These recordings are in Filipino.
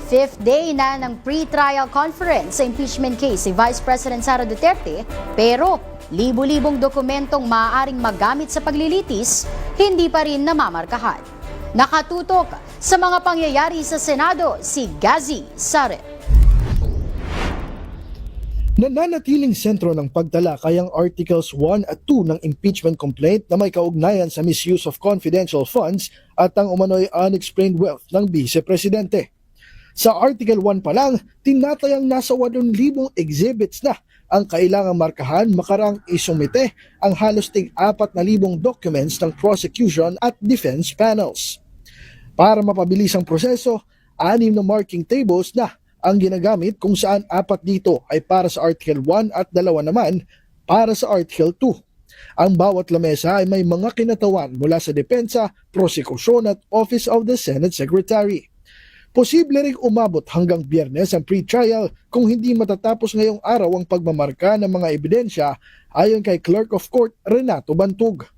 Fifth day na ng pre-trial conference sa impeachment case si Vice President Sara Duterte, pero libo-libong dokumentong maaaring magamit sa paglilitis, hindi pa rin namamarkahan. Nakatutok sa mga pangyayari sa Senado si Gazi Sare. Nananatiling sentro ng pagtalakay ang Articles 1 at 2 ng impeachment complaint na may kaugnayan sa misuse of confidential funds at ang umano'y unexplained wealth ng Vice Presidente. Sa Article 1 pa lang, tinatayang nasa 8,000 exhibits na ang kailangang markahan makarang isumite ang halos tig-4,000 documents ng prosecution at defense panels. Para mapabilis ang proseso, 6 na marking tables na ang ginagamit kung saan 4 dito ay para sa Article 1 at 2 naman para sa Article 2. Ang bawat lamesa ay may mga kinatawan mula sa depensa, prosekusyon at Office of the Senate Secretary. Posible ring umabot hanggang Biyernes ang pre-trial kung hindi matatapos ngayong araw ang pagmamarka ng mga ebidensya ayon kay Clerk of Court Renato Bantug.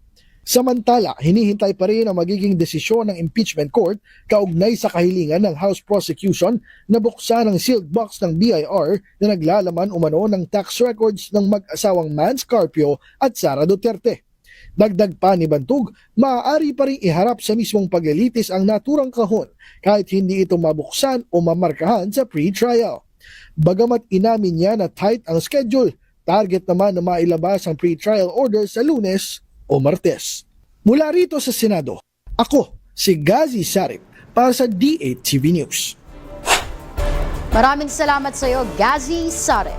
Samantala, hinihintay pa rin ang magiging desisyon ng impeachment court kaugnay sa kahilingan ng House Prosecution na buksan ang sealed box ng BIR na naglalaman umano ng tax records ng mag-asawang Mans Carpio at Sara Duterte. Dagdag pa ni Bantug, maaari pa rin iharap sa mismong paglilitis ang naturang kahon kahit hindi ito mabuksan o mamarkahan sa pre-trial. Bagamat inamin niya na tight ang schedule, target naman na mailabas ang pre-trial order sa Lunes o Martes. Mula rito sa Senado, ako si Gazi Sarip para sa D8 TV News. Maraming salamat sa iyo, Gazi Sare.